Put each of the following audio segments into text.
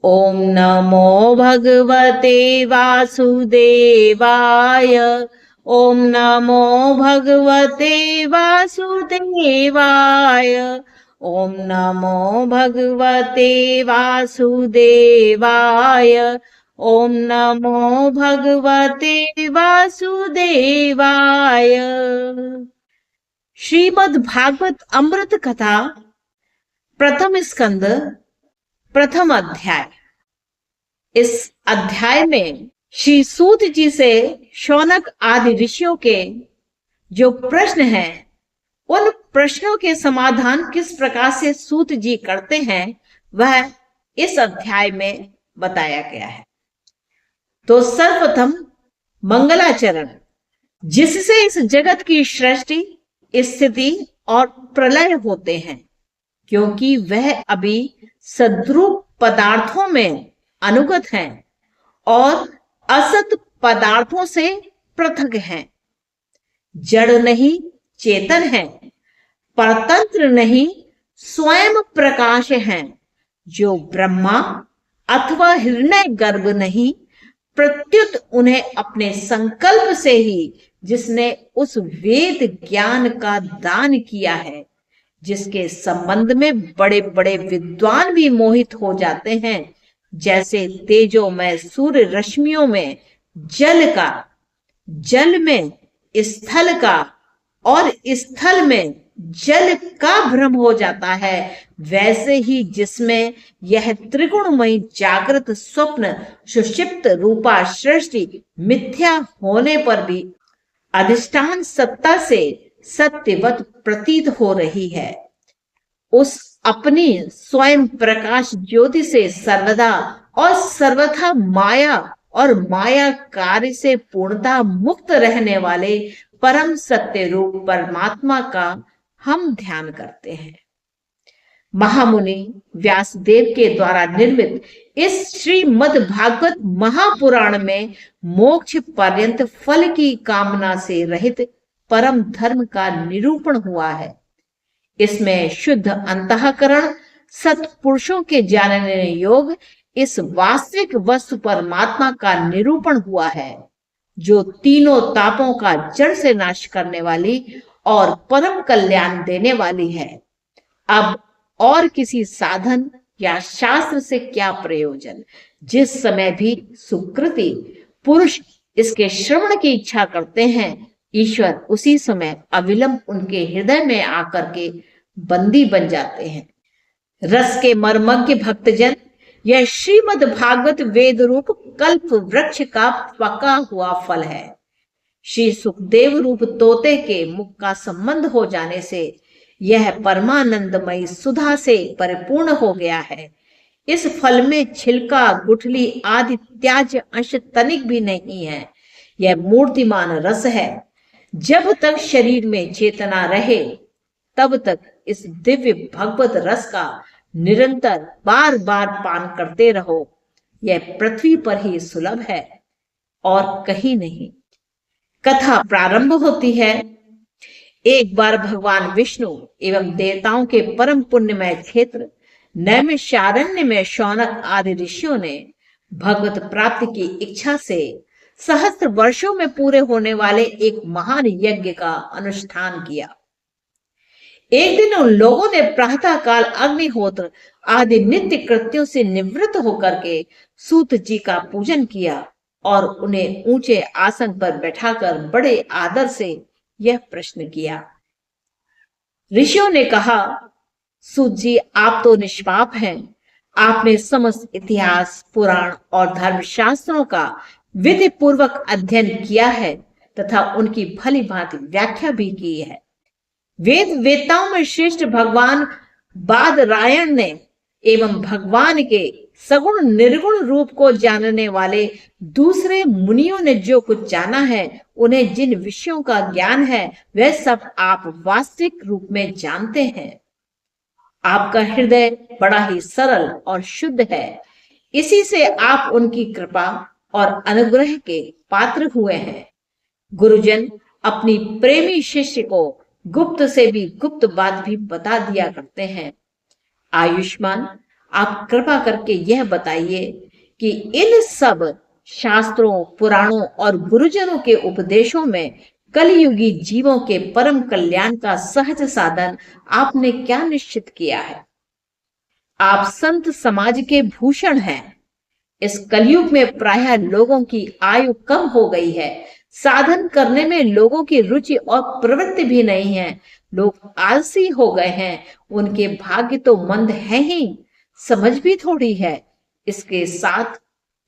ओम नमो भगवते वासुदेवाय। ओम नमो भगवते वासुदेवाय। ओम नमो भगवते वासुदेवाय। ओम नमो भगवते वासुदेवाय। श्रीमद् भागवत अमृत कथा प्रथम स्कंद प्रथम अध्याय। इस अध्याय में श्री सूत जी से शौनक आदि ऋषियों के जो प्रश्न हैं, उन प्रश्नों के समाधान किस प्रकार से सूत जी करते हैं, वह इस अध्याय में बताया गया है। तो सर्वप्रथम मंगलाचरण, जिससे इस जगत की सृष्टि, स्थिति और प्रलय होते हैं, क्योंकि वह अभी सद्रूप पदार्थों में अनुगत हैं और असत पदार्थों से पृथक हैं। जड़ नहीं चेतन हैं, परतंत्र नहीं स्वयं प्रकाश हैं। जो ब्रह्मा अथवा हिरण्य गर्भ नहीं, प्रत्युत उन्हें अपने संकल्प से ही जिसने उस वेद ज्ञान का दान किया है, जिसके संबंध में बड़े बड़े विद्वान भी मोहित हो जाते हैं, जैसे तेजोमय सूर्य रश्मियों में जल का, जल में स्थल का और स्थल में जल का भ्रम हो जाता है, वैसे ही जिसमें यह त्रिगुणमयी जागृत स्वप्न सुषिप्त रूपा सृष्टि मिथ्या होने पर भी अधिष्ठान सत्ता से सत्यवत प्रतीत हो रही है, उस अपनी स्वयं प्रकाश ज्योति से सर्वदा और सर्वथा माया और माया कार्य से पूर्णता मुक्त रहने वाले परम सत्य रूप परमात्मा का हम ध्यान करते हैं। महामुनि व्यासदेव के द्वारा निर्मित इस श्रीमद् भागवत महापुराण में मोक्ष पर्यंत फल की कामना से रहित परम धर्म का निरूपण हुआ है। इसमें शुद्ध अंतःकरण सत्पुरुषों के जानने योग इस वास्तविक वस्तु परमात्मा का निरूपण हुआ है, जो तीनों तापों का जड़ से नाश करने वाली और परम कल्याण देने वाली है। अब और किसी साधन या शास्त्र से क्या प्रयोजन? जिस समय भी सुकृति पुरुष इसके श्रवण की इच्छा करते हैं, ईश्वर उसी समय अविलंब उनके हृदय में आकर के बंदी बन जाते हैं। रस के मर्मज्ञ भक्तजन, यह श्रीमद् भागवत वेद रूप कल्प वृक्ष का पका हुआ फल है। श्री सुखदेव रूप तोते के मुख का संबंध हो जाने से यह परमानंदमयी सुधा से परिपूर्ण हो गया है। इस फल में छिलका, गुठली आदि त्याज्य अंश तनिक भी नहीं है। यह मूर्तिमान रस है। जब तक शरीर में चेतना रहे, तब तक इस दिव्य भगवत रस का निरंतर बार बार पान करते रहो। यह पृथ्वी पर ही सुलभ है और कहीं नहीं। कथा प्रारंभ होती है। एक बार भगवान विष्णु एवं देवताओं के परम पुण्यमय क्षेत्र नैमिषारण्य में शौनक आदि ऋषियों ने भगवत प्राप्ति की इच्छा से सहस्त्र वर्षों में पूरे होने वाले एक महान यज्ञ का अनुष्ठान किया। एक दिन उन लोगों ने प्रातः काल अग्निहोत्र आदि नित्य कृत्यों से निवृत्त होकर के सूत जी का पूजन किया और उन्हें ऊंचे आसन पर बैठाकर बड़े आदर से यह प्रश्न किया। ऋषियों ने कहा, सूत जी, आप तो निष्पाप हैं। आपने समस्त इतिहास, पुराण और धर्मशास्त्रों का विधि पूर्वक अध्ययन किया है तथा उनकी भली भांति व्याख्या भी की है। वेद वेताओं में श्रेष्ठ भगवान बादरायण ने एवं भगवान के सगुण निर्गुण रूप को जानने वाले दूसरे मुनियों ने जो कुछ जाना है, उन्हें जिन विषयों का ज्ञान है, वह सब आप वास्तविक रूप में जानते हैं। आपका हृदय बड़ा ही सरल और शुद्ध है। इसी से आप उनकी कृपा और अनुग्रह के पात्र हुए हैं। गुरुजन अपनी प्रेमी शिष्य को गुप्त से भी गुप्त बात भी बता दिया करते हैं। आयुष्मान, आप कृपा करके यह बताइए कि इन सब शास्त्रों, पुराणों और गुरुजनों के उपदेशों में कलयुगी जीवों के परम कल्याण का सहज साधन आपने क्या निश्चित किया है? आप संत समाज के भूषण हैं। इस कलयुग में प्रायः लोगों की आयु कम हो गई है। साधन करने में लोगों की रुचि और प्रवृत्ति भी नहीं है। लोग आलसी हो गए हैं। उनके भाग्य तो मंद है ही, समझ भी थोड़ी है। इसके साथ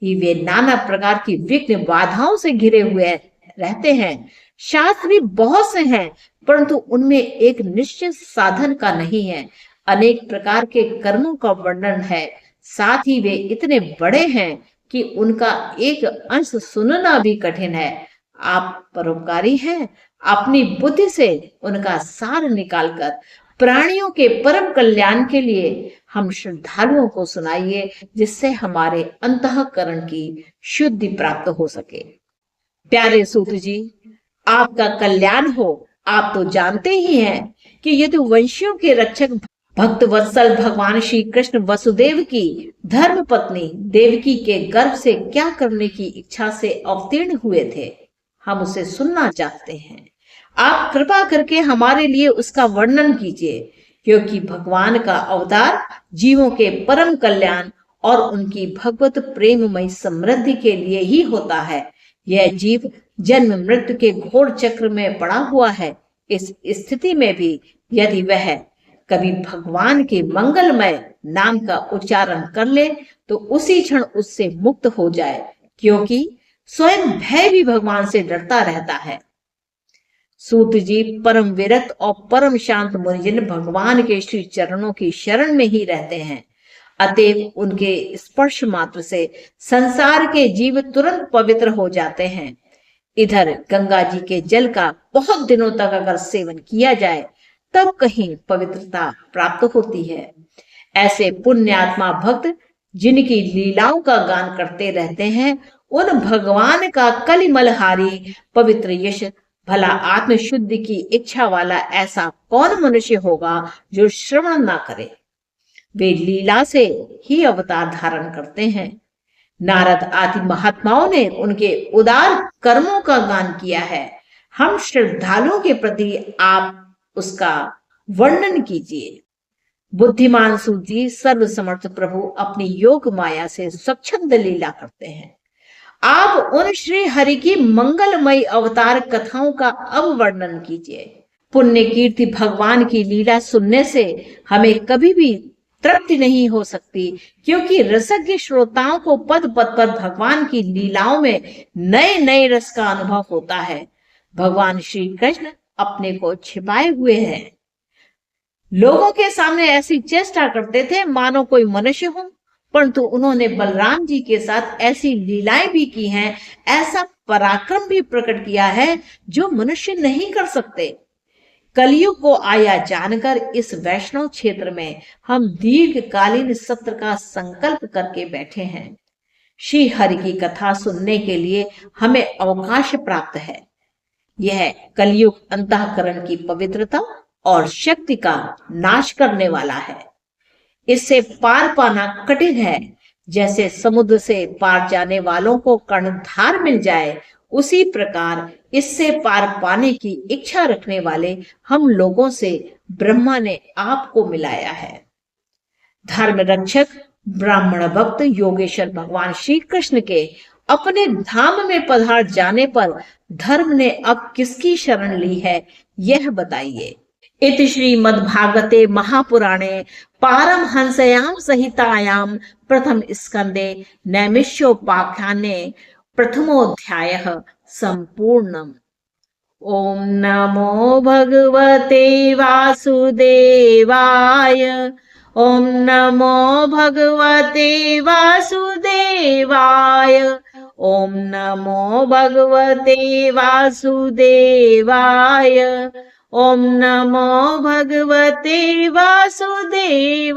ही वे नाना प्रकार की विघ्न बाधाओं से घिरे हुए रहते हैं। शास्त्र भी बहुत से हैं, परंतु उनमें एक निश्चित साधन का नहीं है। अनेक प्रकार के कर्मों का वर्णन है, साथ ही वे इतने बड़े हैं कि उनका एक अंश सुनना भी कठिन है। आप परोपकारी हैं। अपनी बुद्धि से उनका सार निकालकर प्राणियों के परम कल्याण के लिए हम श्रद्धालुओं को सुनाइए, जिससे हमारे अंतःकरण की शुद्धि प्राप्त हो सके। प्यारे सूत जी, आपका कल्याण हो। आप तो जानते ही हैं कि यदुवंशियों के रक्षक भक्त वत्सल भगवान श्री कृष्ण वसुदेव की धर्म पत्नी देवकी के गर्भ से क्या करने की इच्छा से अवतीर्ण हुए थे, हम उसे सुनना चाहते हैं। आप कृपा करके हमारे लिए उसका वर्णन कीजिए, क्योंकि भगवान का अवतार जीवों के परम कल्याण और उनकी भगवत प्रेममय समृद्धि के लिए ही होता है। यह जीव जन्म मृत्यु के घोर चक्र में पड़ा हुआ है। इस स्थिति में भी यदि वह कभी भगवान के मंगलमय नाम का उच्चारण कर ले तो उसी क्षण उससे मुक्त हो जाए, क्योंकि स्वयं भय भी भगवान से डरता रहता है। सूत जी, परम विरक्त और परम शांत मुनिजन भगवान के श्री चरणों की शरण में ही रहते हैं। अतएव उनके स्पर्श मात्र से संसार के जीव तुरंत पवित्र हो जाते हैं। इधर गंगा जी के जल का बहुत दिनों तक अगर सेवन किया जाए तब कहीं पवित्रता प्राप्त होती है। ऐसे पुण्यात्मा भक्त जिनकी लीलाओं का गान करते रहते हैं, उन भगवान का कलिमलहारी पवित्र यश भला आत्मशुद्धि की इच्छा वाला ऐसा कौन मनुष्य होगा जो श्रवण ना करे। वे लीला से ही अवतार धारण करते हैं। नारद आदि महात्माओं ने उनके उदार कर्मों का गान किया है। हम श्रद्धालुओं के प्रति आप उसका वर्णन कीजिए। बुद्धिमान सूजी, सर्वसमर्थ प्रभु अपनी योग माया से स्वच्छंद लीला करते हैं। आप उन श्री हरि की मंगलमय अवतार कथाओं का अब वर्णन कीजिए। पुण्य कीर्ति भगवान की लीला सुनने से हमें कभी भी तृप्ति नहीं हो सकती, क्योंकि रसज्ञ श्रोताओं को पद पद पर भगवान की लीलाओं में नए नए रस का अनुभव होता है। भगवान श्री कृष्ण अपने को छिपाए हुए हैं। लोगों के सामने ऐसी चेष्टा करते थे मानो कोई मनुष्य हो, परंतु उन्होंने बलराम जी के साथ ऐसी लीलाएं भी की हैं, ऐसा पराक्रम भी प्रकट किया है जो मनुष्य नहीं कर सकते। कलयुग को आया जानकर इस वैष्णव क्षेत्र में हम दीर्घकालीन सत्र का संकल्प करके बैठे हैं। श्री हरि की कथा सुनने के लिए हमें अवकाश प्राप्त है। यह कलयुग अंतःकरण की पवित्रता और शक्ति का नाश करने वाला है। इससे पार पाना कठिन है। जैसे समुद्र से पार जाने वालों को कर्णधार मिल जाए, उसी प्रकार इससे पार पाने की इच्छा रखने वाले हम लोगों से ब्रह्मा ने आपको मिलाया है। धर्म रक्षक ब्राह्मण भक्त योगेश्वर भगवान श्री कृष्ण के अपने धाम में पधार जाने पर धर्म ने अब किसकी शरण ली है, यह बताइए। इति श्रीमद्भागवते महापुराणे पारमहंस्यां संहितायां प्रथम स्कंदे नैमिषोपाख्याने प्रथमोऽध्यायः सम्पूर्णम्। ओम नमो भगवते वासुदेवाय। ओम नमो भगवते वासुदेवाय। ओम नमो भगवते वासुदेवाय। ओम नमो भगवते वासुदेवाय।